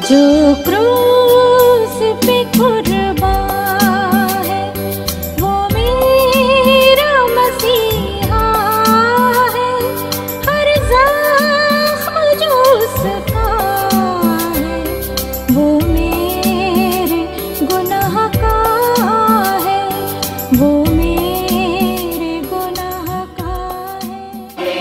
जो क्रूस पे कुर्बान है वो मेरा मसीहा है। हर ज़ख्म जो उसका है वो मेरे गुनाह का है, वो मेरे गुनाह का है।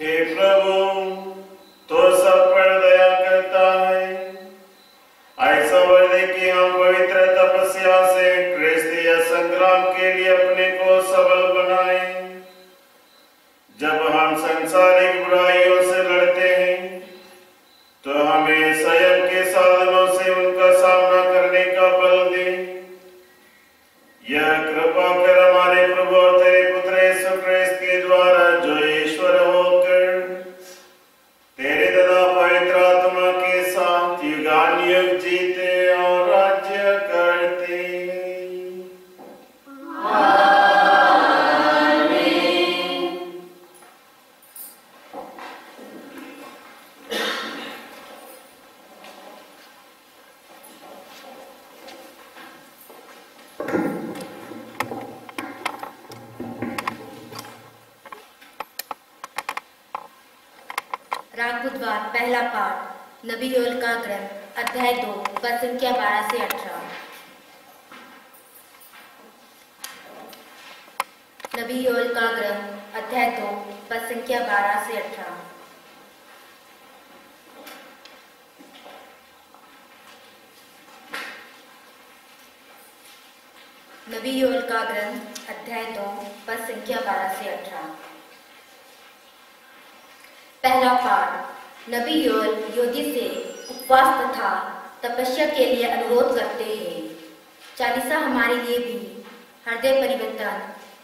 हे प्रभु, तो सब पर दया करता है, ऐसा वर दे कि हम पवित्र तपस्या से क्रिस्तीय संग्राम के लिए अपने को सबल बनाएं। जब हम संसारिक बुराइयों से लड़ते हैं तो हमें संयम के साधनों से उनका सामना करने का बल दे। यह कृपा कर हमारे प्रभु और तेरे पुत्र यीशु क्रिस्त के द्वारा, जो ईश्वर होकर तेरे तथा पवित्र आत्मा के साथ युगानुयुग जीते और राज्य करते हैं। राग बुधवार पहला पाठ नबी योएल का ग्रंथ अध्याय 2 पद संख्या 12 से 18। नबी योएल का ग्रंथ अध्याय 2 पद संख्या 12 से 18। नबी योएल का ग्रंथ अध्याय 2 पद संख्या 12 से 18। पहला पाठ। नबी योएल यहूदी से उपवास तथा तपस्या के लिए अनुरोध करते हैं। चालीसा हमारे लिए भी हृदय परिवर्तन,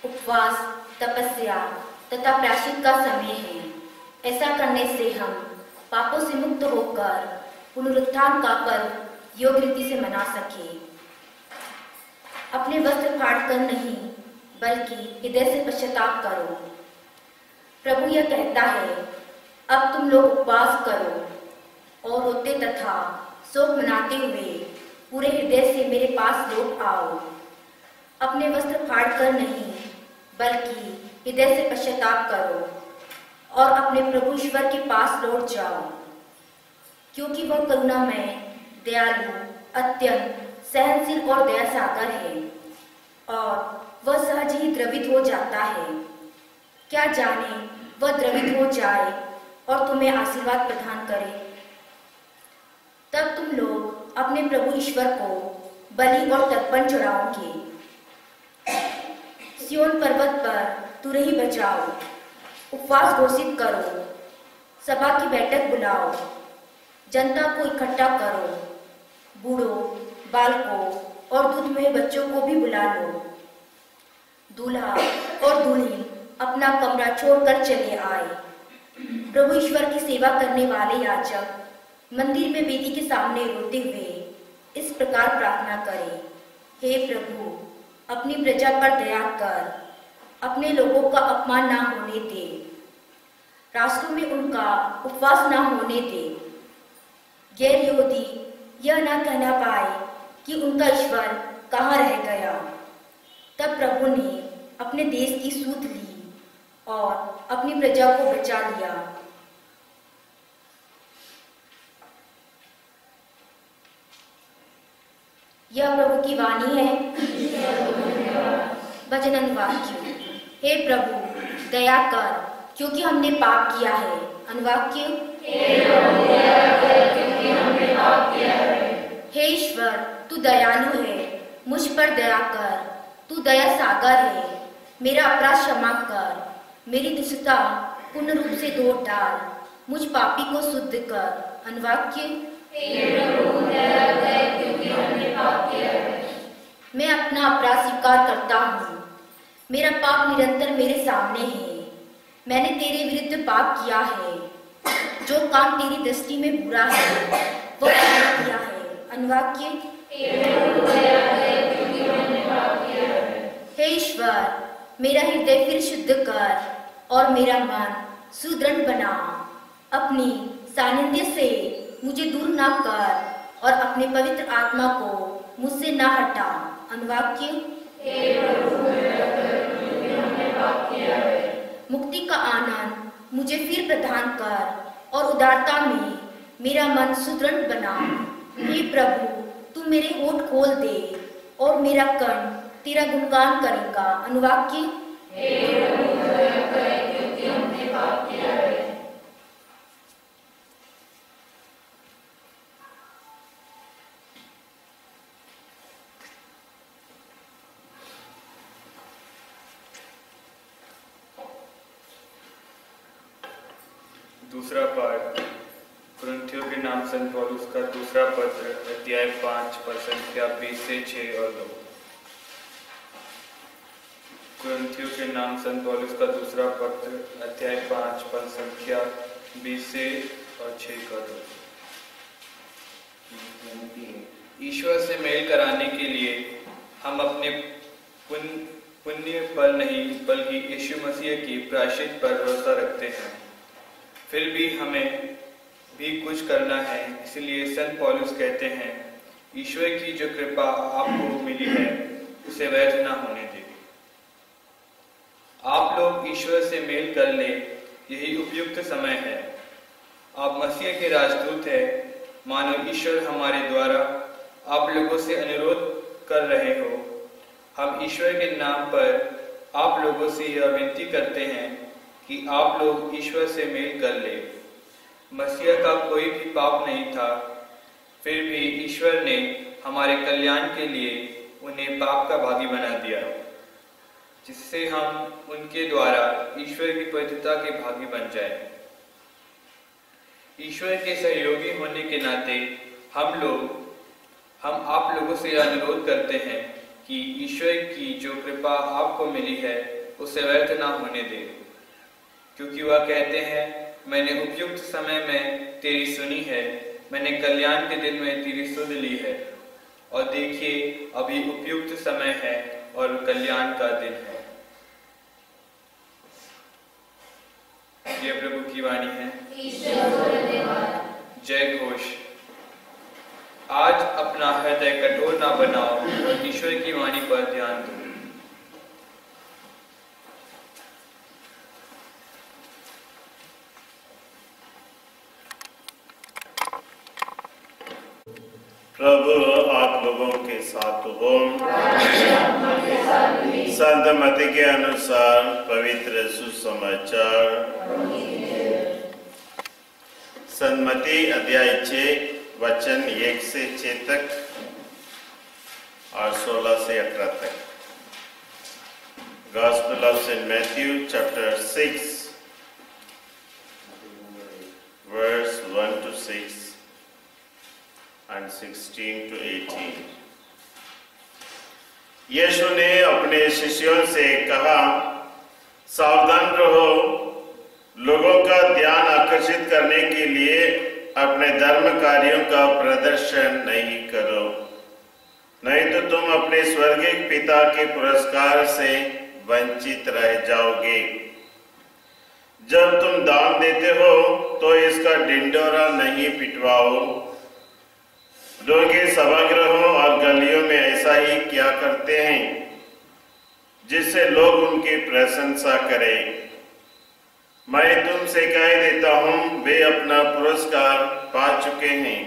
उपवास, तपस्या तथा प्रायश्चित का समय है। ऐसा करने से हम पापों से मुक्त होकर पुनरुत्थान का पर्व योग्य रीति से मना सके। अपने वस्त्र फाड़कर नहीं बल्कि हृदय से पश्चाताप करो। प्रभु यह कहता है, अब तुम लोग उपवास करो और रोते तथा शोक मनाते हुए पूरे हृदय से मेरे पास लौट आओ। अपने वस्त्र फाड़कर नहीं बल्कि हृदय से पश्चाताप करो और अपने प्रभु ईश्वर के पास लौट जाओ, क्योंकि वह करुणामय, दयालु, अत्यंत सहनशील और दया सागर है और वह सहज ही द्रवित हो जाता है। क्या जाने वह द्रवित हो जाए और तुम्हें आशीर्वाद प्रदान करे। तब तुम लोग अपने प्रभु ईश्वर को बलि और तर्पण चढ़ाओगे। सिय्योन पर्वत पर तुरही बजाओ, उपवास घोषित करो, सभा की बैठक बुलाओ, जनता को इकट्ठा करो, बूढ़ों, बालकों और दूधमय बच्चों को भी बुला लो। दूल्हा और दुल्हन अपना कमरा छोड़कर चले आए। प्रभु ईश्वर की सेवा करने वाले याजक मंदिर में वेदी के सामने रोते हुए इस प्रकार प्रार्थना करें, हे प्रभु, अपनी प्रजा पर दया कर, अपने लोगों का अपमान ना होने दे, राष्ट्रों में उनका उपवास ना होने दे। गैर यहूदी यह ना कहना पाए कि उनका ईश्वर कहाँ रह गया। तब प्रभु ने अपने देश की सूध ली और अपनी प्रजा को बचा लिया। यह प्रभु की वाणी है। वचन अनुवाक्य। हे प्रभु, दया कर, क्योंकि हमने पाप किया है। अनुवाक्य। हे ईश्वर, तू दयालु है, मुझ पर दया कर, तू दया सागर है। मेरा अपराध क्षमा कर, मेरी दुष्टता पूर्ण रूप से धो डाल, मुझ पापी को शुद्ध कर। अनुवाक्य। मैं अपना अपराध स्वीकार करता हूँ, मेरा पाप निरंतर मेरे सामने है। मैंने तेरे विरुद्ध पाप किया है, जो काम तेरी दृष्टि में बुरा है वह मैंने किया है। अनुवाक्य। हे ईश्वर, मेरा हृदय फिर शुद्ध कर और मेरा मन सुदृढ़ बना। अपनी सानिध्य से मुझे दूर ना कर और अपने पवित्र आत्मा को मुझसे ना हटा। अनुवाक्य। मुक्ति का आनंद मुझे फिर प्रदान कर और उदारता में मेरा मन सुदृढ़ बना। हे प्रभु, तू मेरे होठ खोल दे और मेरा कर्ण तेरा गुणगान करेगा। अनुवाक्य। दूसरा पाठ। कुरिन्थियों के नाम संत पौलुस का दूसरा पत्र अध्याय 5 पद संख्या 20 से 6 और 2। कुरिन्थियों के नाम संत पौलुस का दूसरा पत्र अध्याय 5 पद संख्या 20 से और 6 का 2। ईश्वर से मेल कराने के लिए हम अपने पुण्य पर नहीं बल्कि यीशु मसीह की प्रायश्चित पर भरोसा रखते हैं। फिर भी हमें भी कुछ करना है, इसलिए संत पौलुस कहते हैं, ईश्वर की जो कृपा आपको मिली है उसे व्यर्थ न होने दे। आप लोग ईश्वर से मेल कर ले, यही उपयुक्त समय है। आप मसीह के राजदूत हैं, मानो ईश्वर हमारे द्वारा आप लोगों से अनुरोध कर रहे हो। हम ईश्वर के नाम पर आप लोगों से यह विनती करते हैं कि आप लोग ईश्वर से मेल कर ले। मसीह का कोई भी पाप नहीं था, फिर भी ईश्वर ने हमारे कल्याण के लिए उन्हें पाप का भागी बना दिया, जिससे हम उनके द्वारा ईश्वर की पवित्रता के भागी बन जाए। ईश्वर के सहयोगी होने के नाते हम आप लोगों से अनुरोध करते हैं कि ईश्वर की जो कृपा आपको मिली है उसे व्यर्थ ना होने दें, क्योंकि वह कहते हैं, मैंने उपयुक्त समय में तेरी सुनी है, मैंने कल्याण के दिन में तेरी सुध ली है, और देखिए अभी उपयुक्त समय है और कल्याण का दिन है। यह प्रभु की वाणी है। जय घोष। आज अपना हृदय कठोर ना बनाओ और ईश्वर की वाणी पर ध्यान दो। प्रभु आप लोगों के साथ हो। संत मत्ती के अनुसार पवित्र सुसमाचार। संत मत्ती अध्याय 6 वचन 1 से 6 तक और 16 से 18 तक। Gospel of St. Matthew chapter 6 verse 1 to 6 and 16 to 18। यीशु ने अपने शिष्यों से कहा, सावधान रहो, लोगों का ध्यान आकर्षित करने के लिए अपने धर्म कार्यों का प्रदर्शन नहीं करो, नहीं तो तुम अपने स्वर्गीय पिता के पुरस्कार से वंचित रह जाओगे। जब तुम दान देते हो तो इसका ढिंढोरा नहीं पिटवाओ। लोग सभागृहों और गलियों में ऐसा ही क्या करते हैं, जिससे लोग उनकी प्रशंसा करें। मैं तुमसे कह देता हूं, वे अपना पुरस्कार पा चुके हैं।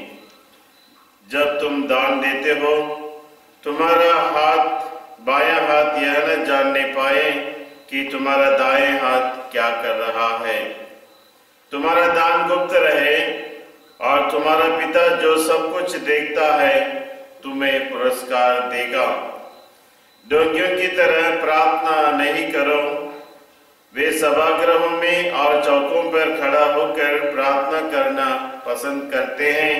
जब तुम दान देते हो, तुम्हारा बायां हाथ यह न जानने पाए कि तुम्हारा दाएं हाथ क्या कर रहा है। तुम्हारा दान गुप्त रहे, और तुम्हारा पिता जो सब कुछ देखता है तुम्हें पुरस्कार देगा। ढोंगियों की तरह प्रार्थना नहीं करो। वे सभागृहों में और चौकों पर खड़ा होकर प्रार्थना करना पसंद करते हैं,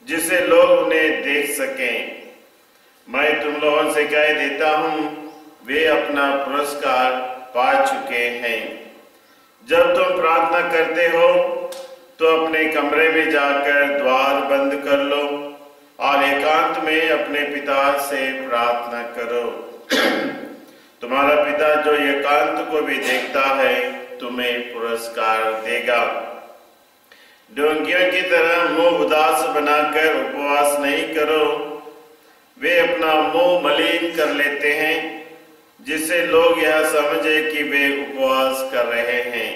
जिससे लोग उन्हें देख सकें। मैं तुम लोगों से कह देता हूं, वे अपना पुरस्कार पा चुके हैं। जब तुम प्रार्थना करते हो तो अपने कमरे में जाकर द्वार बंद कर लो और एकांत में अपने पिता से प्रार्थना करो। तुम्हारा पिता जो एकांत को भी देखता है तुम्हें पुरस्कार देगा। ढोंगियों की तरह मुंह उदास बनाकर उपवास नहीं करो। वे अपना मुंह मलिन कर लेते हैं, जिससे लोग यह समझे कि वे उपवास कर रहे हैं।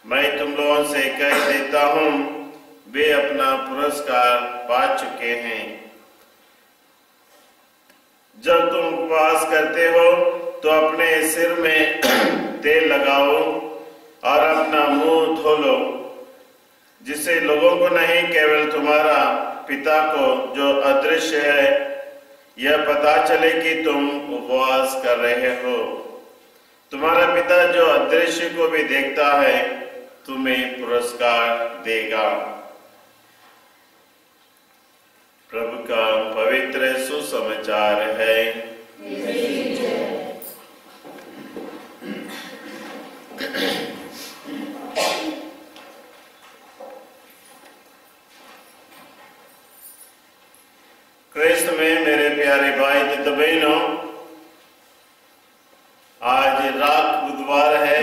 मैं तुम लोगों से कह देता हूं, वे अपना पुरस्कार पा चुके हैं। जब तुम उपवास करते हो तो अपने सिर में तेल लगाओ और अपना मुंह धो लो, जिससे लोगों को नहीं, केवल तुम्हारा पिता को जो अदृश्य है यह पता चले कि तुम उपवास कर रहे हो। तुम्हारा पिता जो अदृश्य को भी देखता है तुम्हें पुरस्कार देगा। प्रभु का पवित्र सुसमाचार है। क्रिस्त में मेरे प्यारे भाई तथा बहनों, आज रात बुधवार है,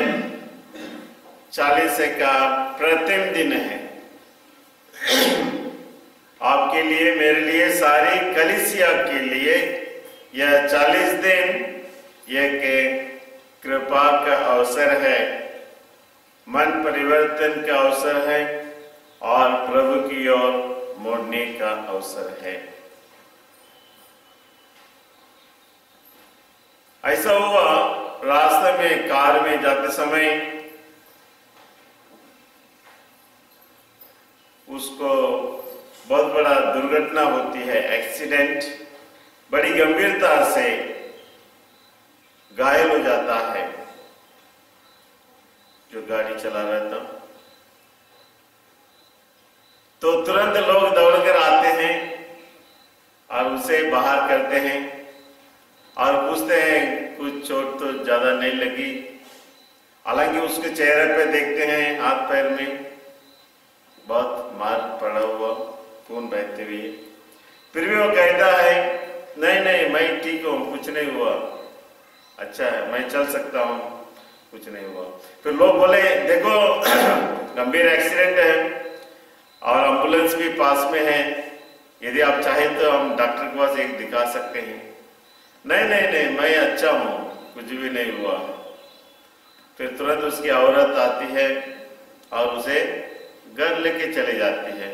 40 का प्रथम दिन है। आपके लिए, मेरे लिए, सारी कलीसिया के लिए यह 40 दिन एक कृपा का अवसर है, मन परिवर्तन का अवसर है और प्रभु की ओर मोड़ने का अवसर है। ऐसा हुआ, बाहर में जाते समय उसको बहुत बड़ा दुर्घटना होती है, एक्सीडेंट, बड़ी गंभीरता से घायल हो जाता है जो गाड़ी चला रहा था। तो तुरंत लोग दौड़कर आते हैं और उसे बाहर करते हैं और पूछते हैं कुछ चोट तो ज्यादा नहीं लगी। हालांकि उसके चेहरे पे देखते हैं हाथ पैर में बहुत मार पड़ा हुआ, खून बहते हुए, फिर भी वो कहता है नहीं नहीं मैं ठीक हूं, कुछ नहीं हुआ, अच्छा है, मैं चल सकता हूं, कुछ नहीं हुआ। फिर लोग बोले देखो गंभीर एक्सीडेंट है और एम्बुलेंस भी पास में है, यदि आप चाहे तो हम डॉक्टर के पास एक दिखा सकते हैं। नहीं नहीं नहीं मैं अच्छा हूं, कुछ भी नहीं हुआ। फिर तुरंत उसकी औरत आती है और उसे घर लेके चले जाती है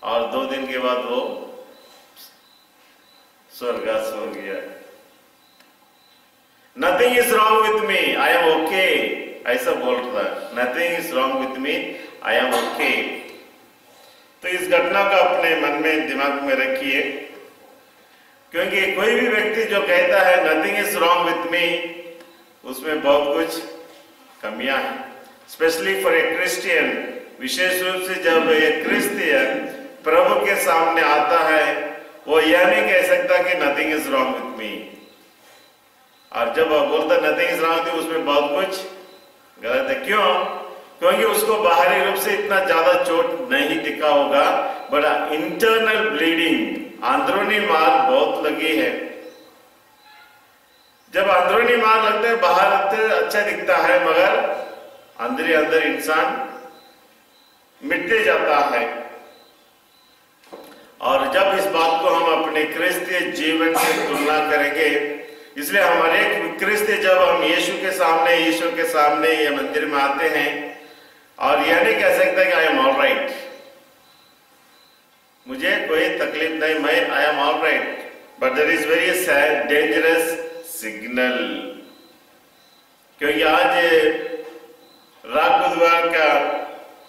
और 2 दिन के बाद वो स्वर्गवास हो गया। Nothing is wrong with me, I am okay, ऐसा बोल रहा है। Nothing is wrong with me, I am okay. तो इस घटना को अपने मन में दिमाग में रखिए, क्योंकि कोई भी व्यक्ति जो कहता है nothing is wrong with me, उसमें बहुत कुछ कमियां हैं, स्पेशली फॉर ए क्रिश्चियन। विशेष रूप से जब एक क्रिश्चियन प्रभु के सामने आता है, वो यह नहीं कह सकता कि nothing is wrong with me, और जब वो बोलता nothing is wrong with me, उसमें बहुत कुछ गलत है। क्यों? क्योंकि उसको बाहरी रूप से इतना ज्यादा चोट नहीं दिखा होगा, बट इंटरनल ब्लीडिंग, अंदरूनी मार बहुत लगी है। जब अंदरूनी मार लगता है बाहर तो अच्छा दिखता है, मगर अंदर ही अंदर इंसान मिटते जाता है। और जब इस बात को हम अपने क्रिस्तीय जीवन से तुलना करेंगे, इसलिए हमारे क्रिस्तीय जब हम यीशु के सामने ये मंदिर में आते हैं और यह नहीं कह सकता कि आई एम ऑल राइट, मुझे कोई तकलीफ नहीं, मैं I am all right, but there is very sad dangerous signal. क्योंकि आज राग बुधवार का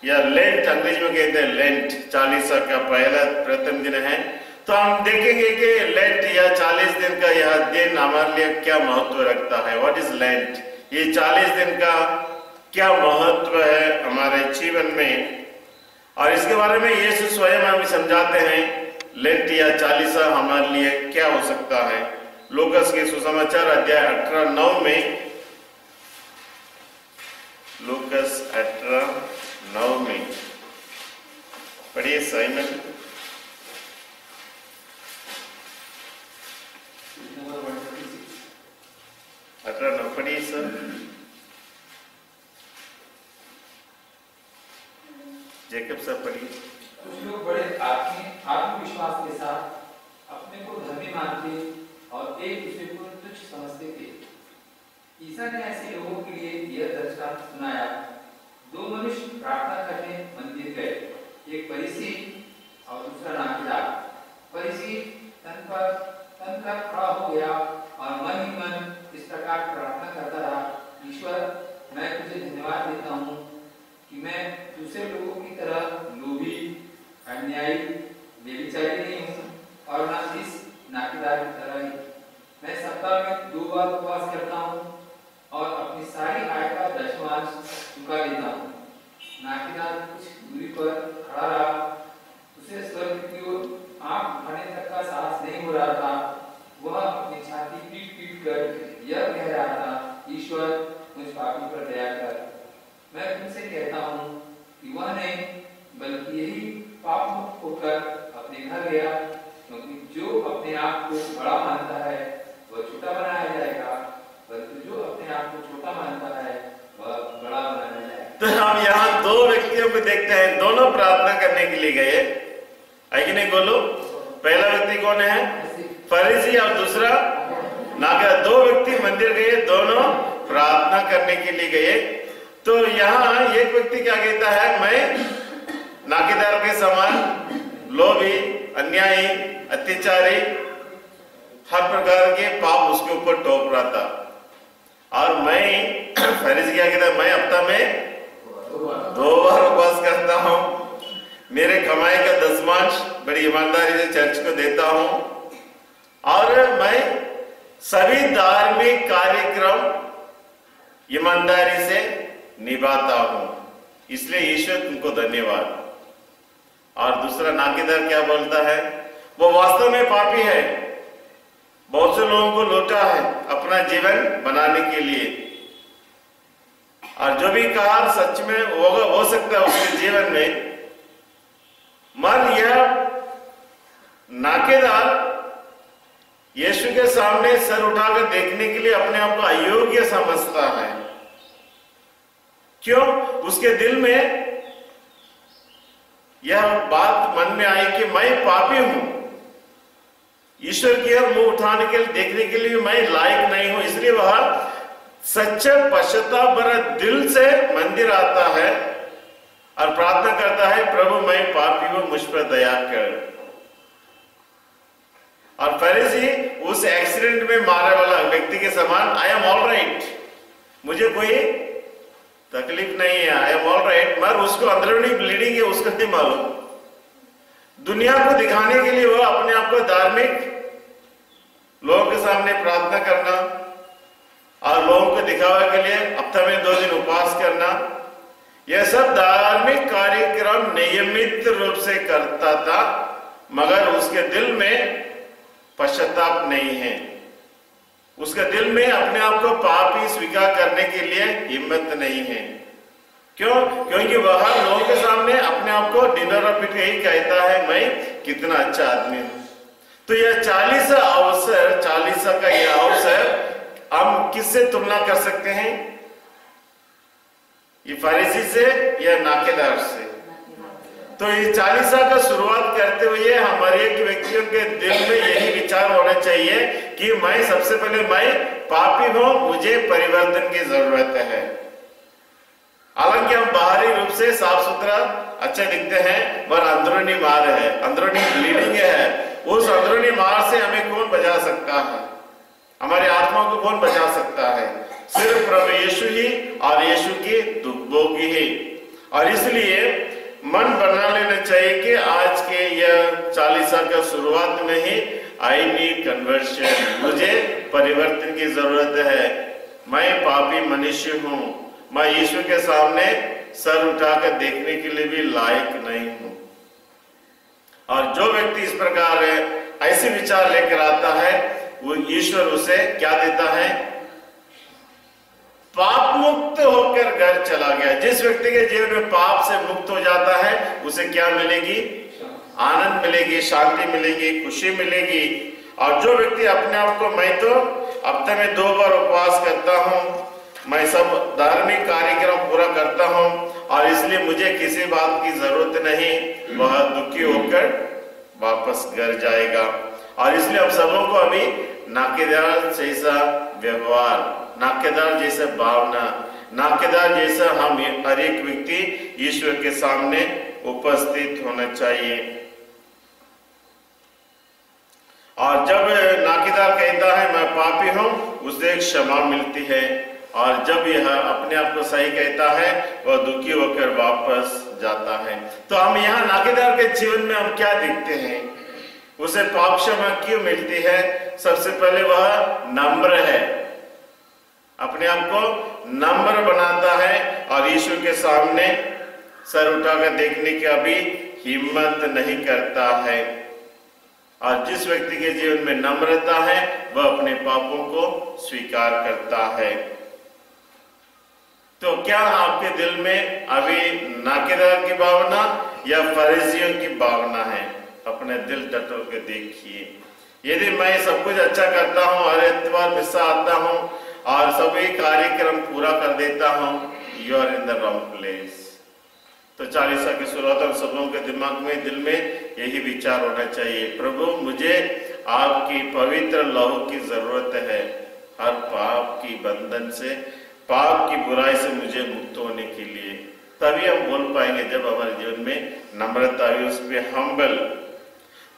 या लेंट, अंग्रेजी में कहते हैं लेंट, 40 का प्रथम दिन है। तो हम देखेंगे कि लेंट या 40 दिन का यह दिन हमारे लिए क्या महत्व रखता है। What is lent? ये 40 दिन का क्या महत्व है हमारे जीवन में, और इसके बारे में यीशु स्वयं हमें समझाते हैं। लेंट या 40 हमारे लिए क्या हो सकता है? लूकास के सुसमाचार अध्याय 18:9 में, लूकास 18:9 में पढ़िए साइमन। 18:9 पढ़िए सर। जेकब साहब पढ़िए। कुछ लोग बड़े आत्मविश्वास के साथ अपने को धर्मी मानते और एक दूसरे को तुच्छ समझते थे। ईसा ने ऐसे लोगों के लिए यह दृष्टांत सुनाया। 2 मनुष्य प्रार्थना करने मंदिर गए, एक फरीसी और दूसरा नाकीदार। फरीसी तन पर खड़ा हो गया और मन ही मन इस प्रकार प्रार्थना करता रहा, ईश्वर मैं तुझे धन्यवाद देता हूँ कि मैं दूसरे लोगों की तरह लोभी, अन्यायी, व्यभिचारी नहीं हूँ और ना इस नाकीदार की तरह ही। मैं सप्ताह में 2 बार उपवास करता हूँ और अपनी सारी आय का दशमांश चुका देता हूँ। नाकीदार कुछ दूरी पर खड़ा रहा, उसे स्वर्ग की ओर आंख उठाने तक का साहस नहीं हो रहा था। वह अपनी छाती पीट कर यह कह रहा था, ईश्वर मुझ पापी पर दया कर। मैं तुमसे कहता हूँ कि वह नहीं बल्कि यही पाप मुक्त होकर अपने घर गया, क्योंकि जो अपने आप को बड़ा मानता है वह छोटा बनाया जाएगा, परंतु जो अपने आप को छोटा मानता है वह बड़ा बनाया जाएगा। तो हम यहाँ 2 व्यक्तियों को देखते हैं, दोनों प्रार्थना करने के लिए गए, है कि नहीं? बोलो, पहला व्यक्ति कौन है? फरीसी और दूसरा नाकीदार। 2 व्यक्ति मंदिर गए, दोनों प्रार्थना करने के लिए गए। तो यहाँ एक व्यक्ति क्या कहता है, मैं नाकीदार के समान लोभी, अन्यायी, अत्याचारी, हर प्रकार के पाप उसके ऊपर टोप रहा था। और मैं फरीसी क्या कहता है, मैं हफ्ता में 2 बार उपवास करता हूं, मेरे कमाई का 10वांश बड़ी ईमानदारी से चर्च को देता हूं, और मैं सभी धार्मिक कार्यक्रम ईमानदारी से निभाता हूं, इसलिए ईश्वर तुमको धन्यवाद। और दूसरा नाकेदार क्या बोलता है, वो वास्तव में पापी है, बहुत से लोगों को लूटा है अपना जीवन बनाने के लिए, और जो भी कहा सच में हो सकता है उसके जीवन में, मन यह नाकेदार यीशु के सामने सर उठाकर देखने के लिए अपने आप को अयोग्य समझता है। क्यों? उसके दिल में यह बात मन में आई कि मैं पापी हूं, ईश्वर की ओर मुंह उठाने के लिए देखने के लिए मैं लायक नहीं हूं, इसलिए वह सच्चे पश्चाताप भरा दिल से मंदिर आता है और प्रार्थना करता है, प्रभु मैं पापी हूं, मुझ पर दया कर। और फरीसी उस एक्सीडेंट में मारे वाला व्यक्ति के समान, आई एम ऑल राइट, मुझे कोई तकलीफ नहीं है, आई एम ऑल राइट, मगर उसको अंदरूनी ब्लीडिंग है उसको नहीं मालूम। दुनिया को दिखाने के लिए वो अपने आप को धार्मिक लोगों के सामने प्रार्थना करना और लोगों को दिखावा के लिए हफ्ते में 2 दिन उपवास करना, यह सब धार्मिक कार्यक्रम नियमित रूप से करता था, मगर उसके दिल में पश्चाताप नहीं है, उसके दिल में अपने आप को पापी स्वीकार करने के लिए हिम्मत नहीं है। क्यों? क्योंकि वह लोगों के सामने अपने आप को डिनर और पिट यही कहता है, मैं कितना अच्छा आदमी हूं। तो यह 40 का यह अवसर हम किससे तुलना कर सकते हैं? ये फरीसी से या नाकेदार से। तो ये 40 का शुरुआत करते हुए हमारे एक व्यक्तियों के दिल में यही विचार होना चाहिए कि मैं सबसे पहले मैं पापी हूं, मुझे परिवर्तन की जरूरत है। हालांकि हम बाहरी रूप से साफ सुथरा अच्छे दिखते हैं, पर अंदरूनी मार है, अंदरूनी ब्लीडिंग है। उस अंदरूनी मार से हमें कौन बचा सकता है? हमारी आत्मा को कौन बचा सकता है? सिर्फ प्रभु यीशु ही और यीशु की दुख भोगी ही। और इसलिए मन बना लेना चाहिए कि आज के यह 40 का शुरुआत में ही आई नीड कन्वर्शन, मुझे परिवर्तन की जरूरत है, मैं पापी मनुष्य हूं, मैं ईश्वर के सामने सर उठाकर देखने के लिए भी लायक नहीं हूं। और जो व्यक्ति इस प्रकार ऐसे विचार लेकर आता है, वो ईश्वर उसे क्या देता है? पाप मुक्त होकर घर चला गया। जिस व्यक्ति के जीवन में पाप से मुक्त हो जाता है, उसे क्या मिलेगी? आनंद मिलेगी, शांति मिलेगी, खुशी मिलेगी। और जो व्यक्ति अपने आप को, मैं तो हफ्ते में 2 बार उपवास करता हूं, मैं सब धार्मिक कार्यक्रम पूरा करता हूं और इसलिए मुझे किसी बात की जरूरत नहीं, वह दुखी होकर वापस घर जाएगा। और इसलिए हम सबों को अभी नाकेदार जैसा व्यवहार, नाकेदार जैसा भावना, नाकेदार जैसा हम हर एक व्यक्ति ईश्वर के सामने उपस्थित होना चाहिए। और जब नाकेदार कहता है मैं पापी हूं, उसे क्षमा मिलती है। और जब यह अपने आप को सही कहता है, वह दुखी होकर वापस जाता है। तो हम यहाँ नाकेदार के जीवन में हम क्या देखते हैं? उसे पाप क्षमा क्यों मिलती है? सबसे पहले वह नम्र है, अपने आप को नम्र बनाता है और ईश्वर के सामने सर उठाकर देखने की भी हिम्मत नहीं करता है। और जिस व्यक्ति के जीवन में नम्रता है, वह अपने पापों को स्वीकार करता है। तो क्या आपके दिल में अभी नाकेदार की भावना या फरीसियों की भावना है? अपने दिल टटोल के देखिए। यदि मैं सब कुछ अच्छा करता हूँ, हर एतवार मिस्सा आता हूँ और सभी कार्यक्रम पूरा कर देता हूँ, you are in the wrong place. तो 40 की शुरुआत हम सबों के दिमाग में, दिल में यही विचार होना चाहिए, प्रभु मुझे आपकी पवित्र लहू की जरूरत है, हर पाप की बंधन से, पाप की बुराई से मुझे मुक्त होने के लिए। तभी हम बोल पाएंगे जब हमारे जीवन में नम्रता हुई, उसमें हम्बल।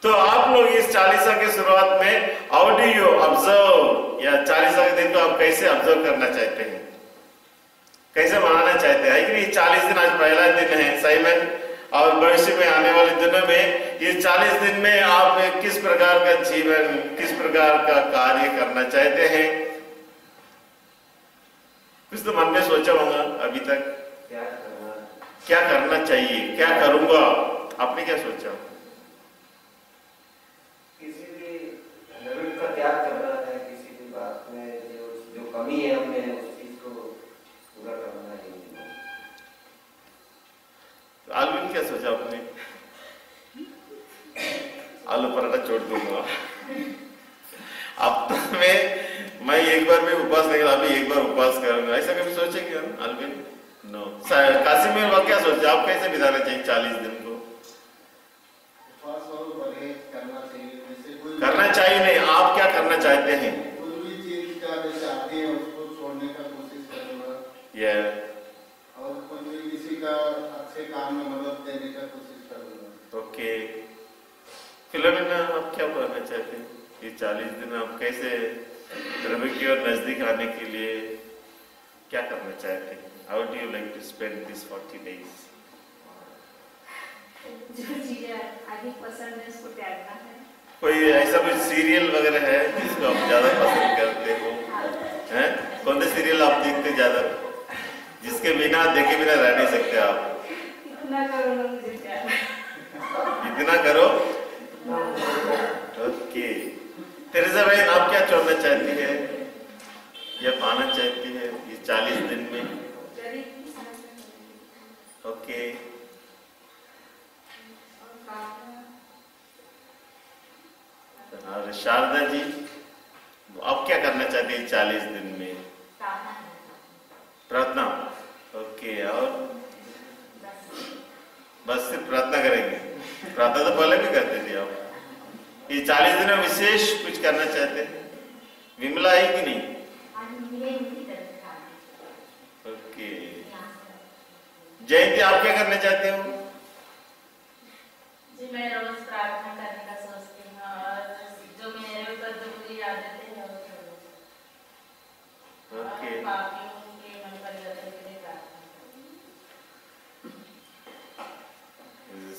तो आप लोग इस 40 के शुरुआत में हाउ डू यू ऑब्जर्व या 40 दिन को आप कैसे ऑब्जर्व करना चाहते हैं, कैसे मनाना चाहते हैं? कि नहीं 40 दिन आज पहला दिन है सही में, और भविष्य में आने वाले दिनों में ये 40 दिन में आप किस प्रकार का जीवन, किस प्रकार का कार्य करना चाहते हैं? कुछ तो मन में सोचा होगा अभी तक, क्या करना चाहिए, क्या करूंगा, आपने क्या सोचा? किसी भी हैबिट का त्याग करना है, किसी भी बात में जो कमी है हमें उस चीज को पूरा करना है। आलू क्या सोचा आपने? आलू पराठा छोड़ दूंगा अब तो मैं एक बार में उपवास नहीं, अभी एक बार उपवास करूंगा, ऐसा कभी सोचे क्या आलविन? नो। कासिम में क्या सोचा, आप कैसे बिताना चाहिए 40 दिन को? करना चाहिए नहीं, आप क्या करना चाहते हैं? कोई भी चीज का जैसे आते हैं उसको छोड़ने का कोशिश करूंगा, और कोई किसी का अच्छे काम में मदद देने का कोशिश करूंगा। ओके, फिलोमिना आप क्या करना चाहते हैं? ये 40 दिन आप कैसे प्रभु की ओर नजदीक आने के लिए क्या करना चाहते हैं? How do you like to spend this 40 days? जो चीजें अधिक पसंद है उसको त्यागना है। कोई ऐसा कोई सीरियल वगैरह है जिसको आप ज्यादा पसंद करते हो? हैं? कौन से सीरियल आप देखते ज्यादा, जिसके बिना देखे बिना रह नहीं सकते आप? इतना करो ना मुझे प्यार, इतना करो। ओके, तेरेसा भाई आप क्या छोड़ना चाहती है या पाना चाहती है ये 40 दिन में? ओके, और शारदा जी आप क्या करना चाहती है 40 दिन में? प्रार्थना। ओके, और बस सिर्फ प्रार्थना करेंगे? प्रार्थना तो पहले भी करते थे आप, ये 40 दिन में विशेष कुछ करना चाहते हैं? विमला है कि नहीं? ओके, जयंती आप क्या करना चाहते हो? जी मैं रोज प्रार्थना करने का सोचती हूँ, और जो मेरे ऊपर जो बुरी आदतें हैं वो छोड़ूं। ओके, पापियों के मन परिवर्तन के लिए प्रार्थना करूं।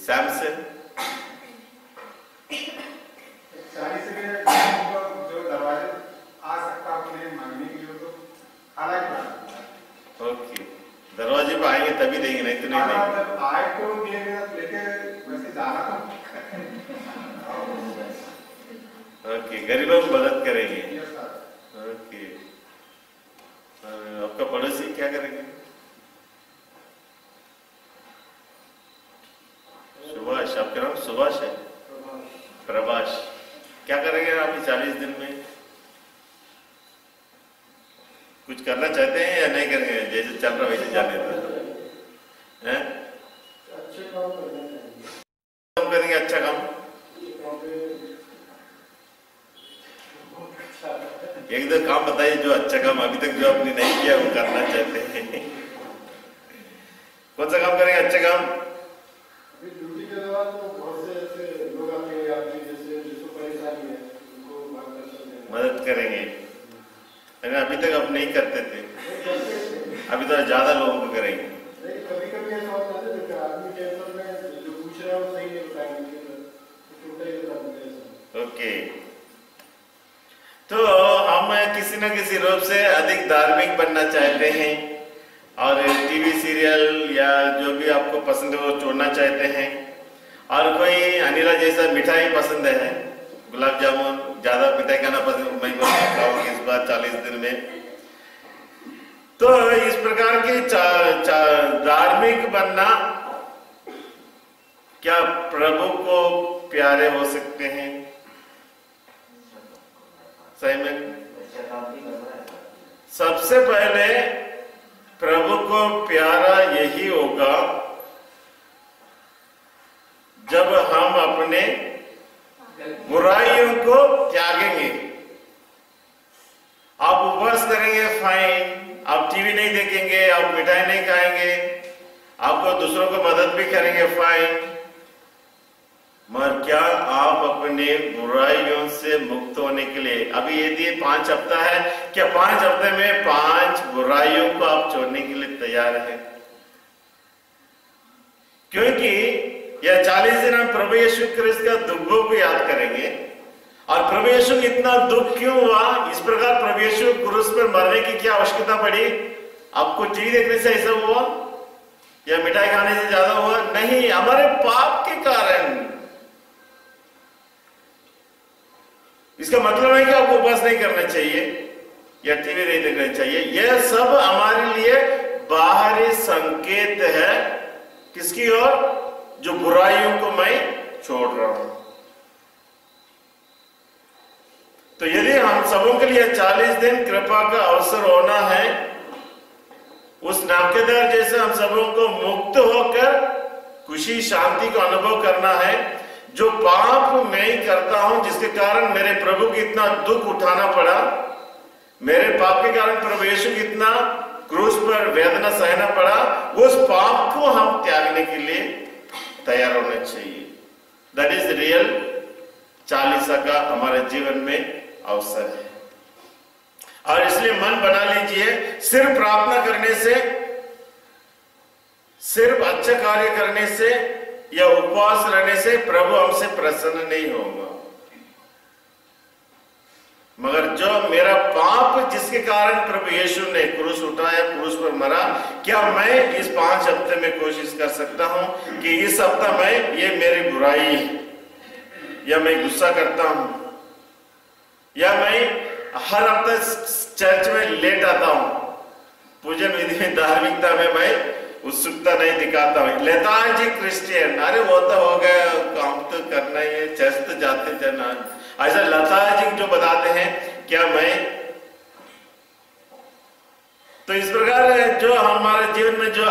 सैमसन 40 सेकंड जो दरवाजे आ सकता अपने मांगने के लिए तो हालांकि ओके, दरवाजे पे आएंगे तभी देंगे, नहीं तो नहीं देंगे। आए तो देंगे, लेके वैसे जाना तो ओके, गरीबों को मदद करेंगे। Yes sir. ओके, और आपका पड़ोसी क्या करेंगे? सुभाष, आपका नाम सुभाष है? प्रभाष, क्या करेंगे आप इस 40 दिन में? कुछ करना चाहते हैं या नहीं करेंगे? जैसे चल रहा वैसे जाने दो, हैं? अच्छे काम करना चाहिए। हम करेंगे अच्छा काम। एक दो काम बताइए जो अच्छा काम अभी तक जो आपने नहीं किया वो करना चाहते हैं। कौन सा काम करेंगे अच्छा काम? अभी ड्यूटी के दौरान तो बहुत से ऐसे लोग आते हैं आपके जैसे जिसको परेशानी है उनको मार्गदर्शन देना, मदद करेंगे। अगर अभी तक आप नहीं करते थे, अभी तो ज्यादा लोगों को करेंगे। कभी कभी ऐसा होता है कि आदमी टेंशन में जो पूछ रहा है वो सही नहीं बताएंगे, छोटा ही बता। ओके, तो हम किसी न किसी रूप से अधिक धार्मिक बनना चाहते हैं, और टीवी सीरियल या जो भी आपको पसंद है वो छोड़ना चाहते हैं, और कोई अनिला जैसा मिठाई पसंद है, गुलाब जामुन, ज्यादा मिठाई खाना पसंद मैं खाऊंगी इस बार 40 दिन में। तो इस प्रकार के धार्मिक बनना क्या प्रभु को प्यारे हो सकते हैं? सही में सबसे पहले प्रभु को प्यारा यही होगा जब हम अपने बुराइयों को त्यागेंगे। आप उपवास करेंगे फाइन, आप टीवी नहीं देखेंगे, आप मिठाई नहीं खाएंगे, आपको दूसरों को मदद भी करेंगे फाइन, मगर क्या आप अपने बुराइयों से मुक्त होने के लिए, अभी यदि 5 हफ्ता है, क्या 5 हफ्ते में 5 बुराइयों को आप छोड़ने के लिए तैयार हैं? क्योंकि यह 40 दिन हम प्रभु यीशु क्रिस्त का दुखों को याद करेंगे। और प्रभु यीशु को इतना दुख क्यों हुआ, इस प्रकार प्रभु यीशु क्रूस पर मरने की क्या आवश्यकता पड़ी? आपको टीवी देखने से ऐसा हुआ या मिठाई खाने से ज्यादा हुआ? नहीं, हमारे पाप के कारण। इसका मतलब है कि आपको उपवास नहीं करना चाहिए या टीवी नहीं देखना चाहिए। यह सब हमारे लिए बाहरी संकेत है किसकी ओर? जो बुराइयों को मैं छोड़ रहा हूं। तो यदि हम सबों के लिए 40 दिन कृपा का अवसर होना है, उस नाकेदार जैसे हम सबों को मुक्त होकर खुशी शांति को अनुभव करना है। जो पाप मैं ही करता हूं, जिसके कारण मेरे प्रभु को इतना दुख उठाना पड़ा, मेरे पाप के कारण प्रभु यीशु को इतना क्रूस पर वेदना सहना पड़ा, उस पाप को हम त्यागने के लिए तैयार होना चाहिए। दैट इज रियल चालीसा का हमारे जीवन में अवसर है। और इसलिए मन बना लीजिए, सिर्फ प्रार्थना करने से, सिर्फ अच्छे कार्य करने से या उपवास रहने से प्रभु हमसे प्रसन्न नहीं होगा। मगर जो मेरा पाप जिसके कारण प्रभु यीशु ने क्रूस उठाया, क्रूस पर मरा, क्या मैं इस 5 हफ्ते में कोशिश कर सकता हूं कि इस हफ्ता में ये मेरी बुराई है, या मैं गुस्सा करता हूं, या मैं हर हफ्ते चर्च में लेट आता हूं, पूजन विधि में धार्मिकता में मैं उत्सुकता नहीं दिखाता हूं, लेथार्जी क्रिश्चियन, अरे वो तो हो गया, काम तो करना ही है, चर्च तो जाते जाना, ऐसा लेथार्जी जो बताते हैं। क्या मैं तो इस प्रकार जो हमारे जीवन में जो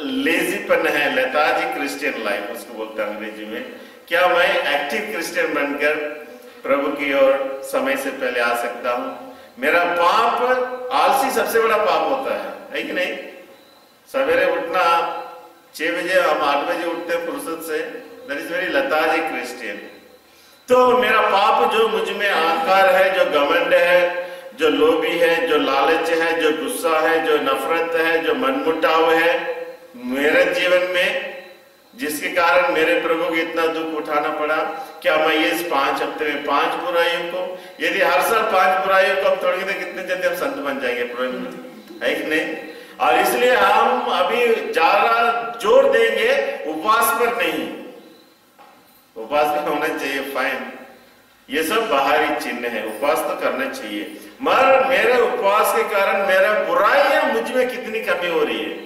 लेजीपन है, लेथार्जी क्रिश्चियन लाइफ उसको बोलते हैं अंग्रेजी में, क्या मैं एक्टिव क्रिश्चियन बनकर प्रभु की ओर समय से पहले आ सकता हूं? मेरा पाप, आलसी सबसे बड़ा पाप होता है कि नहीं? सवेरे उठना 6 बजे, हम 8 बजे उठते हैं फुर्सत से, that is very lethargic Christian. तो मेरा पाप जो मुझ में अहंकार है, जो घमंड है, जो लोभी है, जो लालच है, जो गुस्सा है, जो नफरत है, जो मनमुटाव है मेरे जीवन में, जिसके कारण मेरे प्रभु को इतना दुख उठाना पड़ा, क्या मैं इस 5 हफ्ते में 5 बुराइयों को, यदि हर साल 5 बुराइयों को हम तोड़ेंगे तो कितने जल्दी हम संत बन जाएंगे प्रभु, है कि नहीं? और इसलिए हम अभी ज्यादा जोर देंगे उपवास पर नहीं। उपवास भी होना चाहिए, फाइन, ये सब बाहरी चिन्ह है, उपवास तो करना चाहिए, मगर मेरे उपवास के कारण मेरा बुराइयां मुझ में कितनी कमी हो रही है,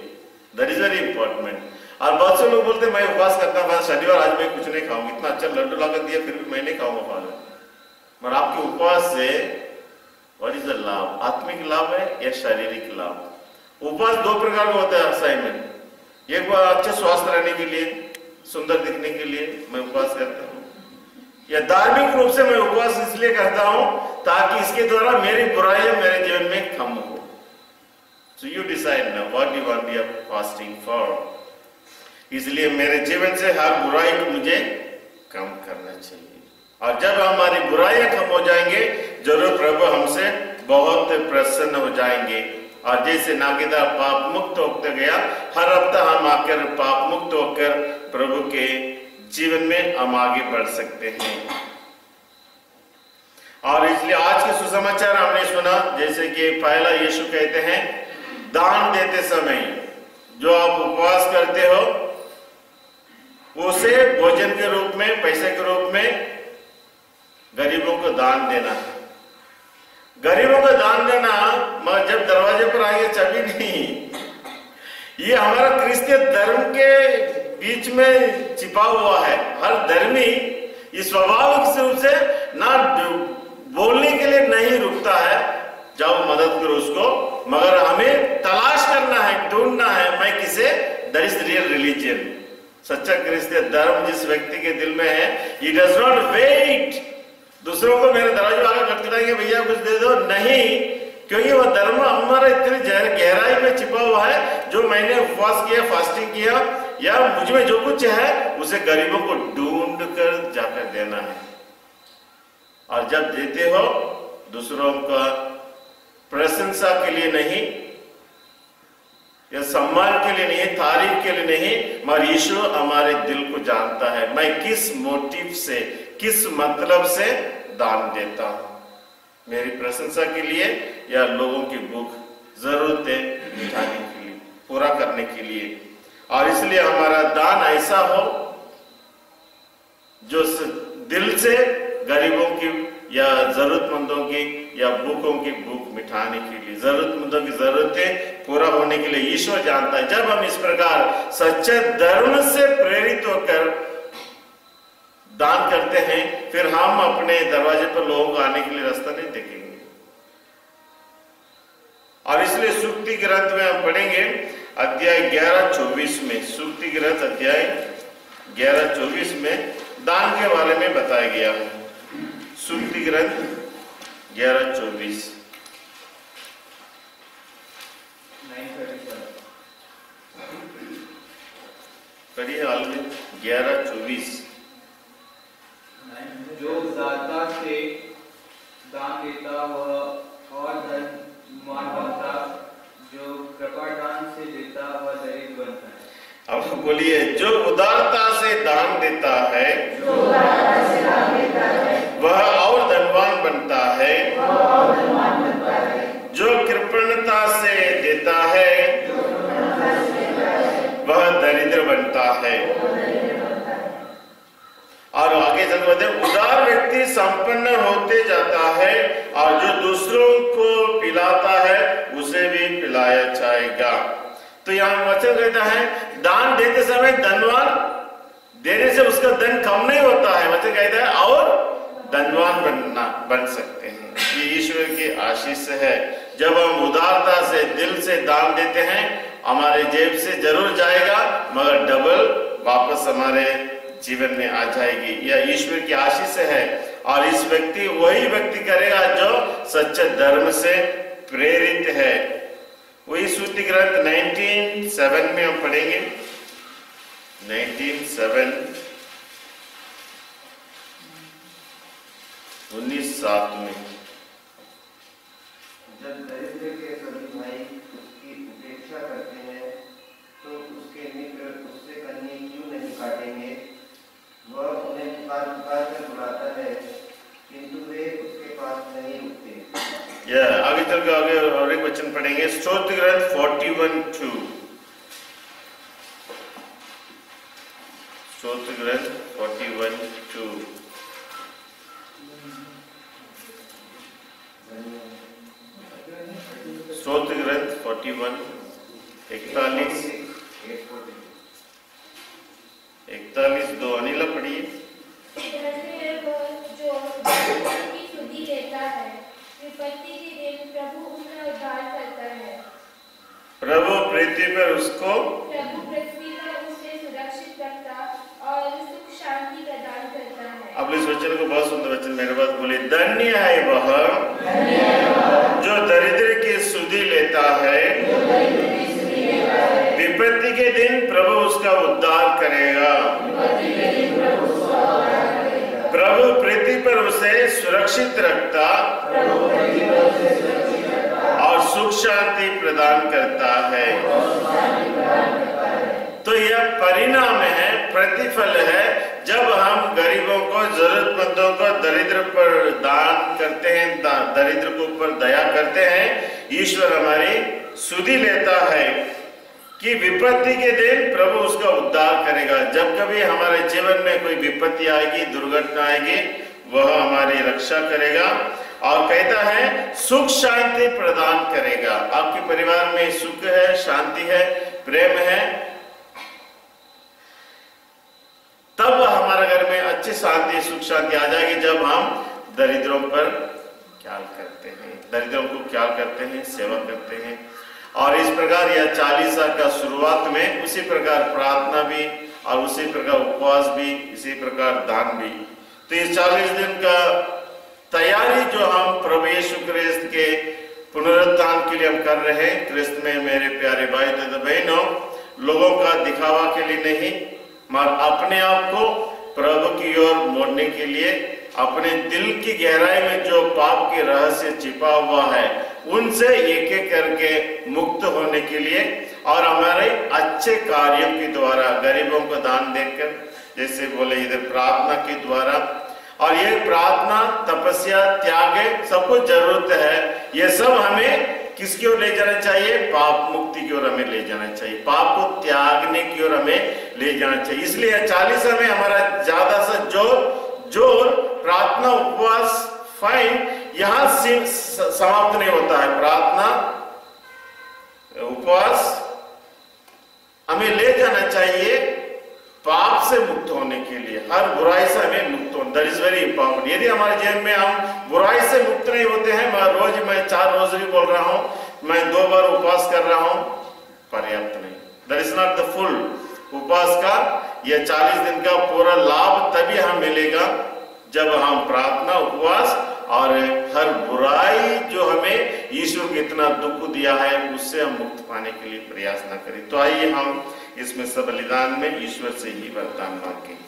दैट इज वेरी इंपॉर्टेंट। और बहुत से लोग बोलते हैं मैं उपवास करता हूं, शनिवार आज मैं कुछ नहीं खाऊंगा, इतना अच्छा लड्डू ला कर दिया फिर भी मैं नहीं खाऊंगा फादर। मगर आपके उपवास से व्हाट इज द लाभ? आत्मिक लाभ है या शारीरिक लाभ? उपवास 2 प्रकार का होता है असाइनमेंट, एक बार अच्छे स्वास्थ्य रहने के लिए, सुंदर दिखने के लिए मैं उपवास करता हूं, या धार्मिक रूप से मैं उपवास इसलिए करता हूं ताकि इसके द्वारा मेरी बुराइयां मेरे जीवन में कम हो। So you decide now what you want your fasting for. इसलिए मेरे जीवन से हर बुराई को मुझे कम करना चाहिए, और जब हमारी बुराइयां कम हो जाएंगे जरूर प्रभु हमसे बहुत प्रसन्न हो जाएंगे। और जैसे नागेदार पाप मुक्त होते गया, हर हफ्ता हम आकर पाप मुक्त होकर प्रभु के जीवन में हम आगे बढ़ सकते हैं। और इसलिए आज के सुसमाचार हमने सुना, जैसे कि पहला यीशु कहते हैं, दान देते समय जो आप उपवास करते हो उसे भोजन के रूप में, पैसे के रूप में गरीबों को दान देना है। गरीबों को दान देना, मगर जब दरवाजे पर आएंगे चाबी नहीं, ये हमारा क्रिश्चियन धर्म के बीच में छिपा हुआ है। हर धर्मी इस स्वाभाविक रूप से ना बोलने के लिए नहीं रुकता है, जाओ मदद करो उसको, मगर हमें तलाश करना है, ढूंढना है मैं किसे, दैट इज रियल रिलीजन। सच्चा क्रिश्चियन धर्म जिस व्यक्ति के दिल में है, ही डज नॉट वेट दूसरों को मेरे दरवाजे आगे खटखटाएंगे भैया कुछ दे दो, नहीं, क्योंकि वह धर्म हमारा इतनी गहराई में छिपा हुआ है। जो मैंने उपवास किया, फास्टिंग किया, या मुझ में जो कुछ है उसे गरीबों को ढूंढ कर जाकर देना है। और जब देते हो दूसरों का प्रशंसा के लिए नहीं या सम्मान के लिए नहीं, तारीफ के लिए नहीं, मगर ईश्वर हमारे दिल को जानता है मैं किस मोटिव से, किस मतलब से दान देता हूं, मेरी प्रशंसा के लिए या लोगों की भूख जरूरतें मिटाने के लिए, पूरा करने के लिए। और इसलिए हमारा दान ऐसा हो जो दिल से गरीबों की या जरूरतमंदों की या भूखों की भूख मिटाने के लिए, जरूरतमंदों की जरूरतें पूरा होने के लिए ईश्वर जानता है। जब हम इस प्रकार सच्चे धर्म से प्रेरित होकर दान करते हैं, फिर हम अपने दरवाजे पर लोगों को आने के लिए रास्ता नहीं देखेंगे। और इसलिए सूक्ति ग्रंथ में हम पढ़ेंगे अध्याय 11-24 में, सूक्ति ग्रंथ अध्याय 11-24 में दान के बारे में बताया गया है। सूक्ति ग्रंथ 11-24 पढ़िए हाल में 11-24। जो दाता से दान देता वह और धनवान बनता, जो कृपा दान से देता वह दरिद्र बनता है। अब बोलिए, जो उदारता से दान देता है वह और धनवान बनता है, जो कृपणता से देता है वह दरिद्र बनता है। और आगे चल बढ़ते, उदार व्यक्ति संपन्न होते जाता है और जो दूसरों को पिलाता है उसे भी पिलाया जाएगा। तो यहाँ वचन कहता है दान देते समय धनवान देने से उसका धन कम नहीं होता है, वचन कहता है और धनवान बन सकते हैं। ये ईश्वर की आशीष है। जब हम उदारता से दिल से दान देते हैं हमारे जेब से जरूर जाएगा, मगर डबल वापस हमारे जीवन में आ जाएगी। यह ईश्वर की आशीष है। और इस व्यक्ति वही व्यक्ति करेगा जो सच्चे धर्म से प्रेरित है। वही सूक्ति ग्रंथ 19:7 में हम पढ़ेंगे, 19:7 19:7 में। जब दरिद्र के सभी भाई उसकी उपेक्षा करते हैं तो उसके मित्र उससे कन्नी क्यों नहीं काटेंगे? वह उन्हें पुकार पुकार कर बुलाता है किंतु वे उसके पास नहीं रुकते। आगे चल के आगे और एक वचन पढ़ेंगे, स्तोत्र ग्रंथ 41:2। स्तोत्र ग्रंथ 41:2। स्तोत्र ग्रंथ 41 41:2। अनिला पढ़िए। जो की सुधि लेता है, विपत्ति के दिन प्रभु उसका उद्धार करता है। प्रभु पृथ्वी पर उसको प्रभु पृथ्वी पर उसे सुरक्षित रखता और सुख शांति प्रदान करता है। अब इस वचन को बहुत सुंदर वचन मेरे पास बोले, धन्य है वह जो दरिद्र की सुधि लेता है, विपत्ति के दिन प्रभु उसका उद्धार करेगा। प्रभु पृथ्वी पर उसे सुरक्षित रखता और सुख शांति प्रदान करता है। तो यह परिणाम है, प्रतिफल है, जब हम गरीबों को, जरूरतमंदों को, दरिद्र पर दान करते हैं, दरिद्र के ऊपर दया करते हैं, ईश्वर हमारी सुधि लेता है कि विपत्ति के दिन प्रभु उसका उद्धार करेगा। जब कभी हमारे जीवन में कोई विपत्ति आएगी, दुर्घटना आएगी, वह हमारी रक्षा करेगा और कहता है सुख शांति प्रदान करेगा। आपके परिवार में सुख है, शांति है, प्रेम है, तब हमारे घर में अच्छी शांति, सुख शांति आ जाएगी जब हम दरिद्रों पर ख्याल करते हैं, दरिद्रों को ख्याल करते हैं, सेवा करते हैं। और इस प्रकार यह 40 का शुरुआत में उसी प्रकार प्रार्थना भी और उसी प्रकार उपवास भी, इसी प्रकार दान भी। तो इस 40 दिन का तैयारी जो हम प्रभु यीशु क्रिस्त के पुनरुत्थान के लिए हम कर रहे हैं, क्रिस्त में मेरे प्यारे भाई तथा बहनों, लोगों का दिखावा के लिए नहीं, मगर अपने आप को प्रभु की ओर मोड़ने के लिए, अपने दिल की गहराई में जो पाप के रहस्य छिपा हुआ है उनसे एक एक करके मुक्त होने के लिए, और हमारे अच्छे कार्यों के द्वारा गरीबों को दान देकर, जैसे बोले इधर प्रार्थना के द्वारा, और ये प्रार्थना, तपस्या, त्याग सब कुछ जरूरत है। ये सब हमें किसकी ओर ले जाना चाहिए? पाप मुक्ति की ओर हमें ले जाना चाहिए, पाप को त्यागने की ओर हमें ले जाना चाहिए। इसलिए 40 में हमारा ज्यादा से जोर प्रार्थना, उपवास, फाइन यहां समाप्त नहीं होता है। प्रार्थना, उपवास हमें ले जाना चाहिए पाप से मुक्त होने के लिए, हर बुराई से हमें मुक्त होना, दैट इज वेरी इंपॉर्टेंट। यदि हमारे जीवन में हम बुराई से मुक्त नहीं होते हैं, मैं 4 रोज़ बोल रहा हूं, मैं 2 बार उपवास कर रहा हूं, पर्याप्त नहीं। That is not the full. उपवास का यह 40 दिन का पूरा लाभ तभी हमें मिलेगा जब हम प्रार्थना, उपवास और हर बुराई जो हमें ईश्वर को इतना दुख दिया है उससे हम मुक्त पाने के लिए प्रयास न करें। तो आइए हम इसमें सब बलिदान में ईश्वर से ही वरदान मांगे।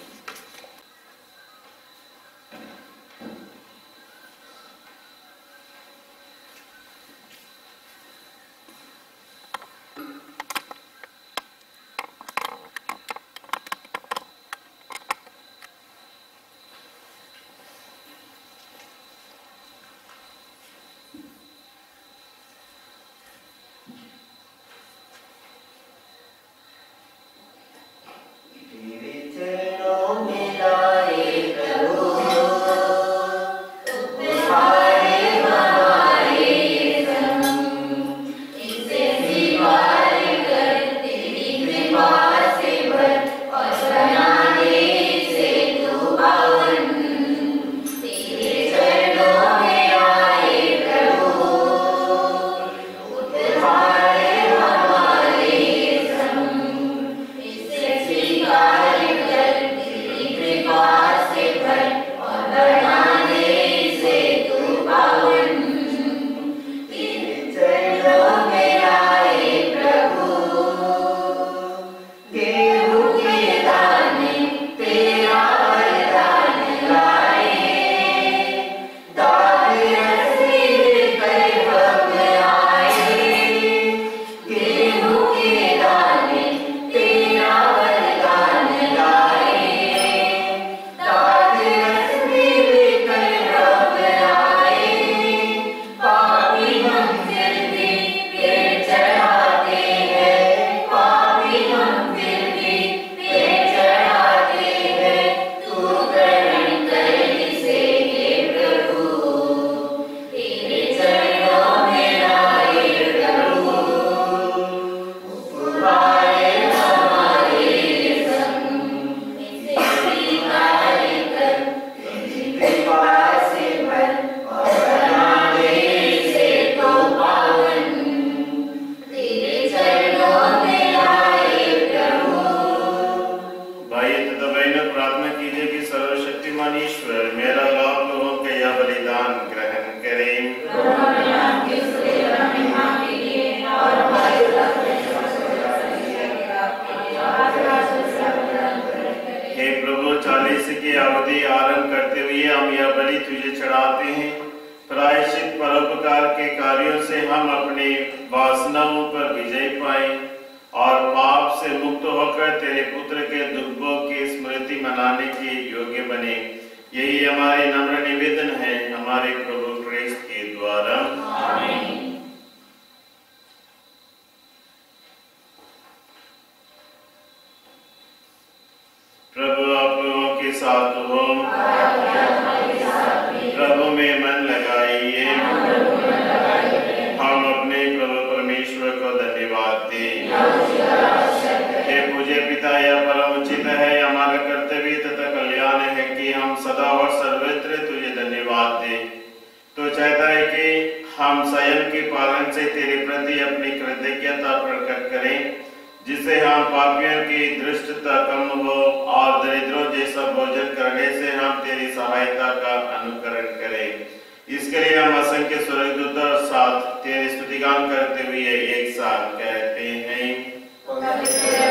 इसके लिए हम असंख्य स्वर्गदूतों साथ तेरे स्तुतिगान करते हुए एक साथ कहते हैं।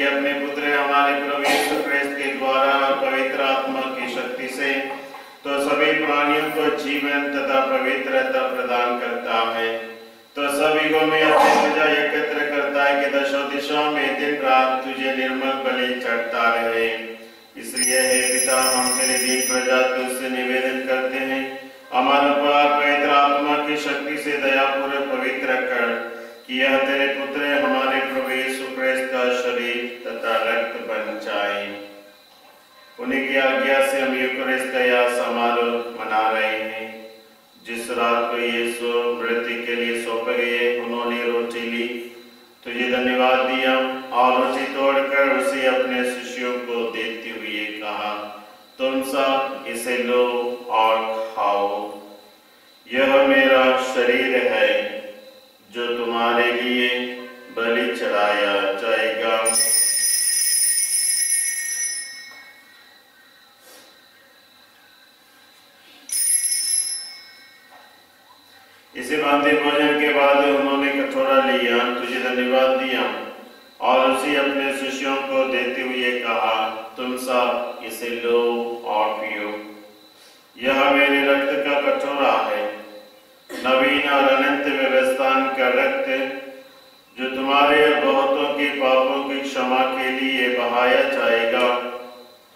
कि अपने पुत्र हमारे प्रभु यीशु ख्रिस्त के द्वारा पवित्र आत्मा की शक्ति से तो सभी प्राणियों को जीवन तथा पवित्रता प्रदान करता है, तो सब युगों में अपनी प्रजा एकत्र करता है कि दशों दिशाओं में दिन रात तुझे निर्मल बलि चढ़ता रहे। इसलिए हे पिता, हम तेरी दीन प्रजा तुझसे निवेदन करते हैं, हमारा पवित्र आत्मा की शक्ति से दयापूर्वक पवित्र कर कि यह तेरे पुत्र हमारे प्रभु यीशु ख्रिस्त का शरीर तथा रक्त बन जाए। उन्हीं की आज्ञा से हम यूकरिस्त का यह समारोह मना रहे हैं। जिस रात को यीशु मृत्यु के लिए सौंपे गए, उन्होंने रोटी ली, तुझे धन्यवाद दिया और रोटी तोड़कर उसे अपने शिष्यों को देते हुए कहा, तुम सब इसे लो और खाओ, यह मेरा शरीर है जो तुम्हारे लिए बलि चढ़ाया जाएगा। इसी भांति भोजन के बाद उन्होंने कटोरा लिया, तुझे धन्यवाद दिया और उसे अपने शिष्यों को देते हुए कहा, तुम सब इसे लो और पियो, यह मेरे रक्त का कटोरा है, नवीन और अनंत व्यवस्थान का रक्त, जो तुम्हारे और बहुतों के पापों की क्षमा के लिए बहाया जाएगा।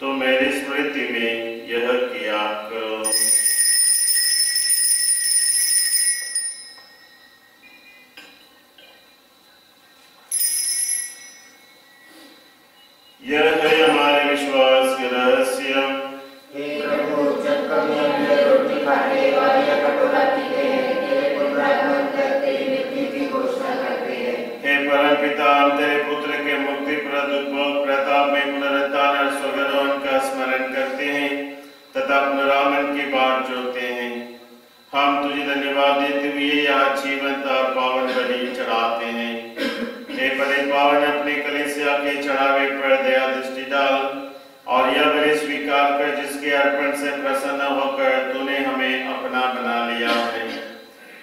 तो मेरी स्मृति में यह किया करो। यह है हमारे विश्वास के रहस्य। हे प्रभु, जब कभी हम यह रोटी खाते और यह कटोरा पीते हैं, तेरे पुनरुत्थान तक तेरी मृत्यु की घोषणा करते हैं। हे परम पिता, हम तेरे पुत्र के मुक्तिप्रद उपभोग प्रताप में पुनरुत्थान और स्वर्गारोहण का स्मरण करते हैं तथा पुनरागमन की बाट जोते हैं। हम तुझे धन्यवाद देते हुए यह जीवंत और पावन बलि चढ़ाते हैं। हे बड़े पावन, अपने कलीसिया के चढ़ावे पर दया दृष्टि डाल और यह बलि स्वीकार कर जिसके अर्पण से प्रसन्न होकर तूने हमें अपना बना लिया है।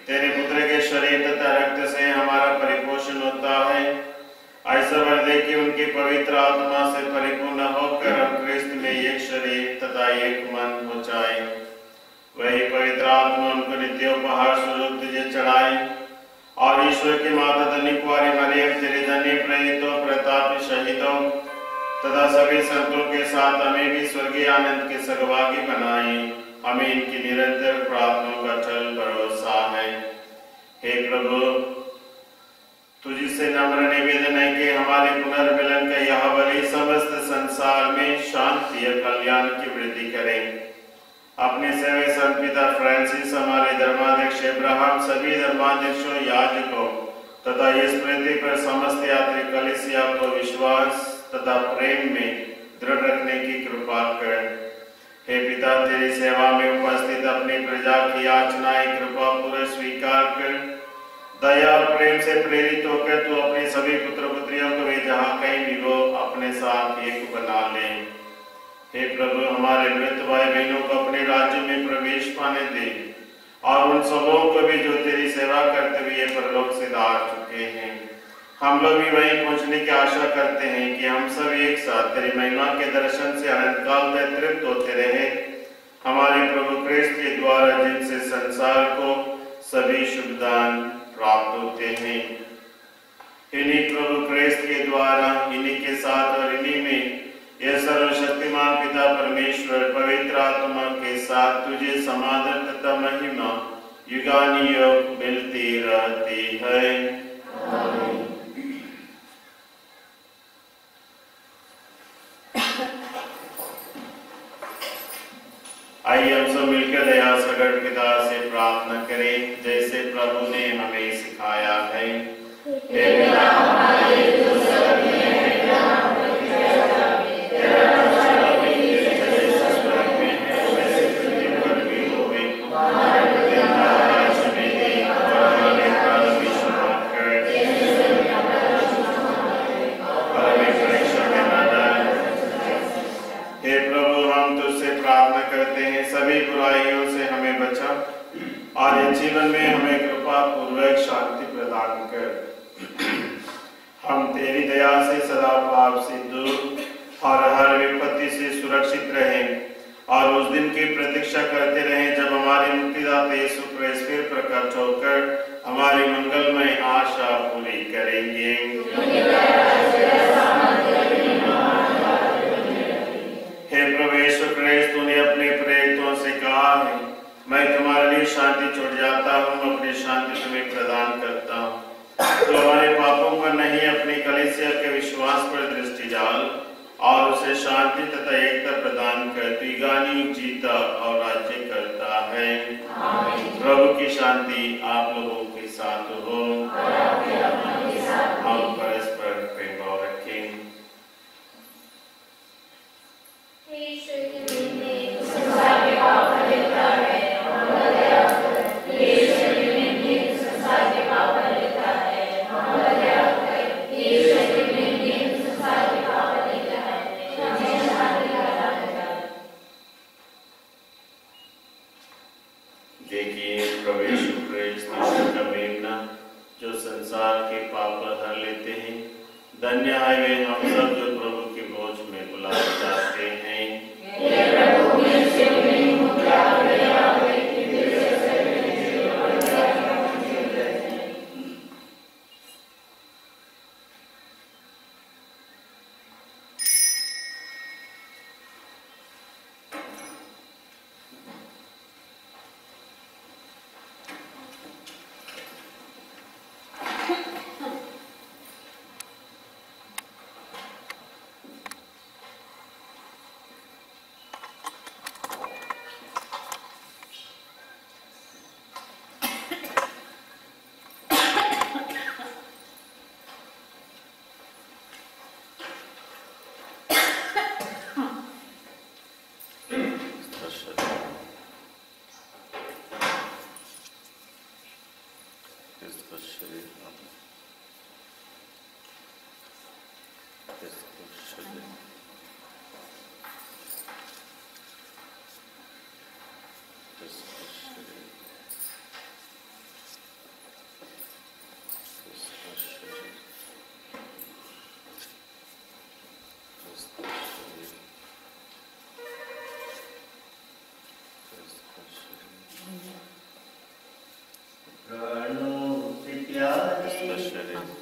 तेरे पुत्र के शरीर तथा रक्त से हमारा परिपोषण होता है। ऐसा वर दे कि उनकी पवित्र आत्मा से परिपूर्ण होकर हम ख्रिस्त में एक शरीर तथा एक मन हो जाए। वही पवित्र आत्मा उनको नित्य उपहार स्वरूप तुझे चढ़ाए और ईश्वर की माता धन्य कुंवारी मरियम, तेरे धन्य प्रेरितों, प्रतापी शहीदों तथा सभी संतों के साथ हमें भी स्वर्गीय आनंद के सहभागी बनाए। हमें इनकी निरंतर प्रार्थनाओं का अटल भरोसा है। हे प्रभु, तुझसे नम्र निवेदन है कि हमारे पुनर्मिलन का यह बलि समस्त संसार में शांति और कल्याण की वृद्धि करें। अपने सेवे संत पिता फ्रांसिस, हमारे धर्माध्यक्ष अब्राहम, सभी धर्माध्यक्षों, याजकों तथा इस पृथ्वी पर समस्त यात्री कलीसिया को विश्वास तथा प्रेम में दृढ़ रखने की कृपा कर। हे पिता, तेरी सेवा में उपस्थित अपनी प्रजा की याचनाएं कृपा पूर्वक स्वीकार कर। दया और प्रेम से प्रेरित होकर तू अपने सभी पुत्र पुत्रियों को वे जहाँ कहीं भी वो अपने साथ एक बना ले। हे प्रभु, हमारे मृत भाई बहनों को अपने राज्य में प्रवेश पाने दे और उन सबों को भी जो तेरी सेवा करते हुए परलोक से धार चुके हैं। हम लोग भी वहीं पहुंचने की आशा करते हैं कि हम सब एक साथ तेरी महिमा के दर्शन से अनंत काल तक तृप्त होते रहे। हमारे प्रभु ख्रिस्त के द्वारा जिनसे संसार को सभी शुभ दान प्राप्त होते हैं। इन्हीं प्रभु ख्रिस्त के द्वारा, इन्हीं के साथ और इन्हीं में यह सर्वशक्तिमान पिता परमेश्वर पवित्र आत्मा के साथ तुझे समाधान तथा महिमा युगानुयुग मिलती रहती है। आइए हम सब मिलकर दया सागर पिता से प्रार्थना करें, जैसे प्रभु ने हमें सिखाया है। हे पिता हमारे जो स्वर्ग में है, सभी बुराइयों से हमें बचा और इस जीवन में हमें कृपा पूर्वक शांति प्रदान कर। हम तेरी दया से सदा पाप से दूर और हर विपत्ति से सुरक्षित रहें और उस दिन की प्रतीक्षा करते रहें जब हमारे मुक्तिदाता यीशु क्रिस्त फिर प्रकट होकर हमारी मंगलमय आशा पूरी करेंगे। हे प्रभु यीशु क्रिस्त, तूने अपने प्रेरितों से कहा है, मैं तुम्हारे लिए शांति छोड़ जाता हूँ, अपनी शांति तुम्हें प्रदान करता हूँ। तो हमारे पापों पर नहीं, अपनी कलीसिया के विश्वास पर दृष्टि डाल और उसे शांति तथा एकता प्रदान कर तू गानी जीता और राज्य करता है। प्रभु की शांति आप लोगों के साथ हो। हम परस्पर प्रेम भाव रखें। धन्य है वे हम सब जो प्रभु के बोझ में बुलाए जाते हैं।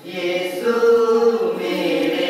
यीशु मेरे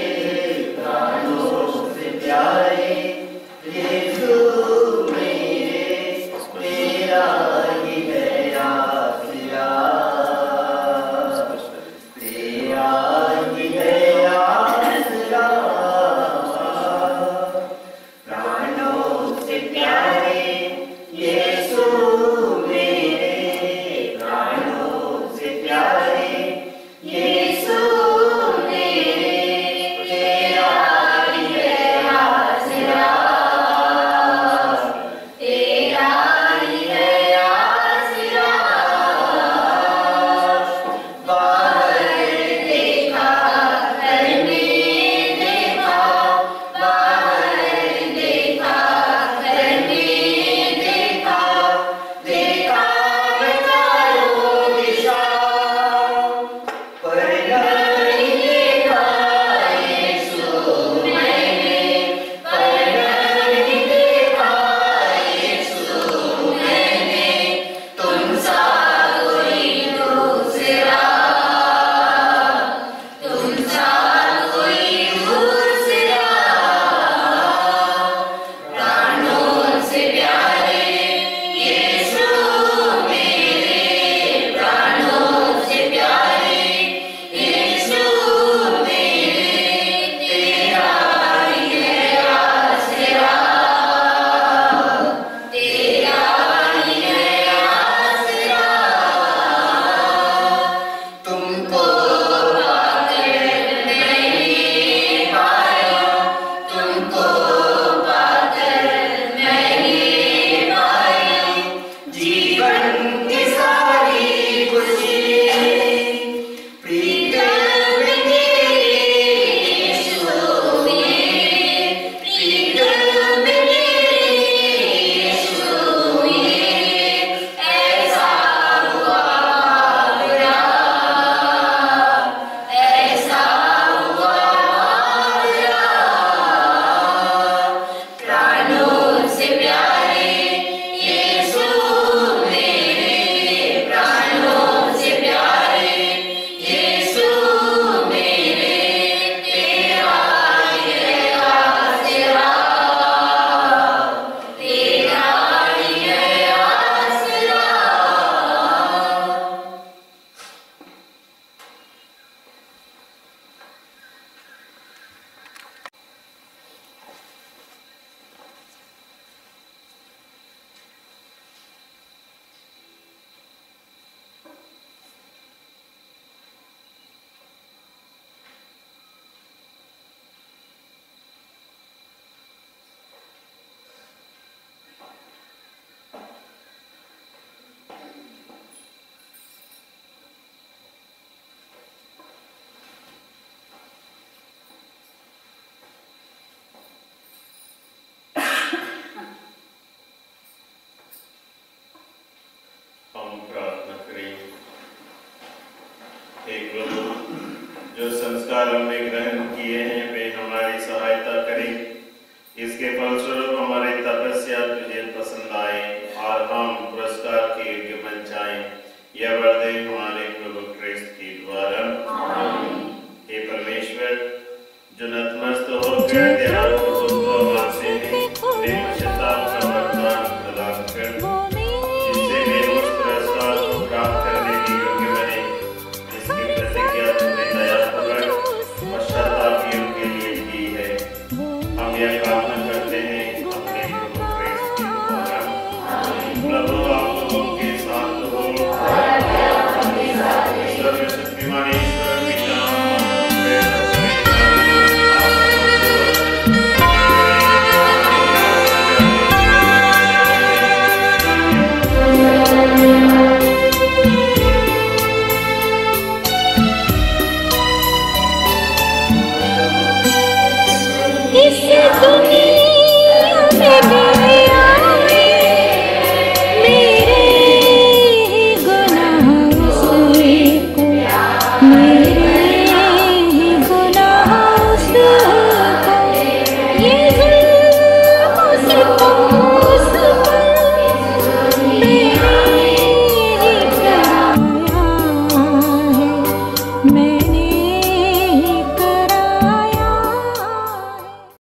पुरस्कार हमने ग्रहण किए हैं वे हमारी सहायता करें। इसके फलस्वरूप हमारी तपस्या तुझे पसंद आए और हम पुरस्कार के योग्य बन जाएं। यह वरदे हमारे प्रभु क्रिस्त के द्वारा। हे परमेश्वर, जो नतमस्त होकर तेरा हुक्म मानते हैं, उन्हें पश्चाताप का वरदान प्रदान कर, जिससे वे उस पुरस्कार को प्राप्त करने के योग्य बने जिसकी प्रतिज्ञा तूने दयापूर्वक पश्चाताप के लिए की है। हम यह प्रार्थना करते हैं अपने प्रभु क्रिस्त के द्वारा। प्रभु आप लोगों के साथ हो। सर्वशक्तिमान ईश्वर पिता इस दुनिया